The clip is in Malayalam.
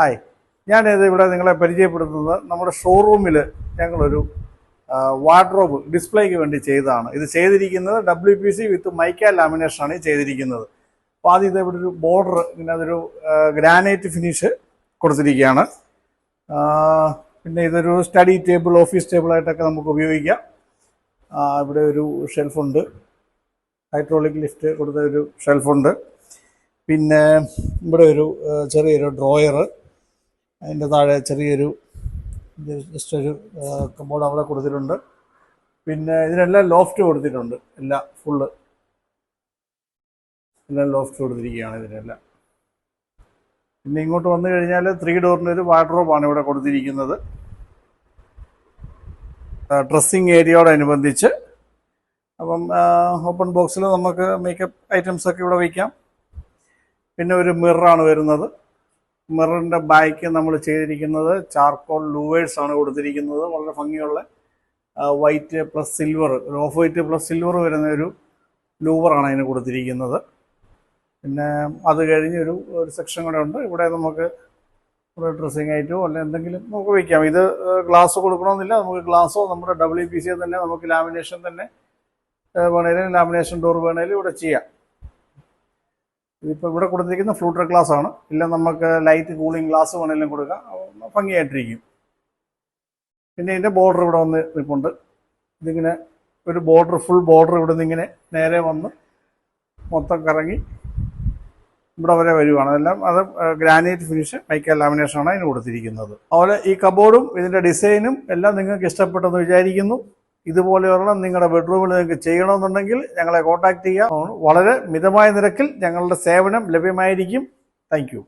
ഹായ്, ഞാനിത് ഇവിടെ നിങ്ങളെ പരിചയപ്പെടുത്തുന്നത് നമ്മുടെ ഷോറൂമിൽ ഞങ്ങളൊരു വാർഡ്രോബ് ഡിസ്പ്ലേക്ക് വേണ്ടി ചെയ്തതാണ്. ഇത് ചെയ്തിരിക്കുന്നത് WPC വിത്ത് മൈക്ക ലാമിനേഷനാണ് ചെയ്തിരിക്കുന്നത്. അപ്പോൾ ആദ്യം ഇത് ഇവിടെ ഒരു ബോർഡർ ഇങ്ങനെ അതൊരു ഗ്രാനൈറ്റ് ഫിനിഷ് കൊടുത്തിരിക്കുകയാണ്. പിന്നെ ഇതൊരു സ്റ്റഡി ടേബിൾ, ഓഫീസ് ടേബിളായിട്ടൊക്കെ നമുക്ക് ഉപയോഗിക്കാം. ഇവിടെ ഒരു ഷെൽഫുണ്ട്, ഹൈഡ്രോളിക് ലിഫ്റ്റ് കൊടുത്ത ഒരു ഷെൽഫുണ്ട്. പിന്നെ ഇവിടെ ഒരു ചെറിയൊരു ഡ്രോയർ, അതിൻ്റെ താഴെ ചെറിയൊരു ജസ്റ്റ് ഒരു കബോർഡ് അവിടെ കൊടുത്തിട്ടുണ്ട്. പിന്നെ ഇതിനെല്ലാം ലോഫ്റ്റ് കൊടുത്തിട്ടുണ്ട്, എല്ലാം ഫുള്ള് എല്ലാം ലോഫ്റ്റ് കൊടുത്തിരിക്കുകയാണ് ഇതിനെല്ലാം. പിന്നെ ഇങ്ങോട്ട് വന്നു കഴിഞ്ഞാൽ 3 ഡോറിൻ്റെ ഒരു വാർഡ്രോബാണ് ഇവിടെ കൊടുത്തിരിക്കുന്നത്. ഡ്രസ്സിങ് ഏരിയയോടനുബന്ധിച്ച് അപ്പം ഓപ്പൺ ബോക്സിൽ നമുക്ക് മേക്കപ്പ് ഐറ്റംസൊക്കെ ഇവിടെ വയ്ക്കാം. പിന്നെ ഒരു മിററാണ് വരുന്നത്. മിററിൻ്റെ ബാക്ക് നമ്മൾ ചെയ്തിരിക്കുന്നത് ചാർക്കോൾ ലൂവേഴ്സ് ആണ് കൊടുത്തിരിക്കുന്നത്. വളരെ ഭംഗിയുള്ള വൈറ്റ് പ്ലസ് സിൽവർ, ഒരു ഓഫ് വൈറ്റ് പ്ലസ് സിൽവർ വരുന്ന ഒരു ലൂവറാണ് അതിന് കൊടുത്തിരിക്കുന്നത്. പിന്നെ അത് കഴിഞ്ഞ് ഒരു സെക്ഷൻ കൂടെ ഉണ്ട്. ഇവിടെ നമുക്ക് ഒരു ഡ്രസ്സിങ് ആയിട്ടോ അല്ലെങ്കിൽ എന്തെങ്കിലും നമുക്ക് വയ്ക്കാം. ഇത് ഗ്ലാസ് കൊടുക്കണമെന്നില്ല, നമുക്ക് ഗ്ലാസ്സോ നമ്മുടെ WPC തന്നെ നമുക്ക് ലാമിനേഷൻ തന്നെ വേണേലും, ലാമിനേഷൻ ഡോർ വേണേലും ഇവിടെ ചെയ്യാം. ഇതിപ്പോൾ ഇവിടെ കൊടുത്തിരിക്കുന്ന ഫ്ലൂട്ടർ ഗ്ലാസ് ആണ്. ഇല്ല നമുക്ക് ലൈറ്റ് കൂളിംഗ് ഗ്ലാസ് വേണമെങ്കിലും കൊടുക്കാം, ഭംഗിയായിട്ടിരിക്കും. പിന്നെ ഇതിൻ്റെ ബോർഡർ ഇവിടെ വന്ന് നിൽപ്പുണ്ട്. ഇതിങ്ങനെ ഒരു ബോർഡർ, ഫുൾ ബോർഡർ ഇവിടെ നിന്ന് ഇങ്ങനെ നേരെ വന്ന് മൊത്തം കറങ്ങി ഇവിടെ വരെ വരുവാണ്. അതെല്ലാം അത് ഗ്രാനൈറ്റ് ഫിനിഷ് മൈക്ക ലാമിനേഷനാണ് അതിന് കൊടുത്തിരിക്കുന്നത്. അതുപോലെ ഈ കബോർഡും ഇതിൻ്റെ ഡിസൈനും എല്ലാം നിങ്ങൾക്ക് ഇഷ്ടപ്പെട്ടെന്ന് വിചാരിക്കുന്നു. ഇതുപോലെയുള്ള നിങ്ങളുടെ ബെഡ്റൂമിൽ നിങ്ങൾക്ക് ചെയ്യണമെന്നുണ്ടെങ്കിൽ ഞങ്ങളെ കോൺടാക്ട് ചെയ്യാം. വളരെ മിതമായ നിരക്കിൽ ഞങ്ങളുടെ സേവനം ലഭ്യമായിരിക്കും. Thank you.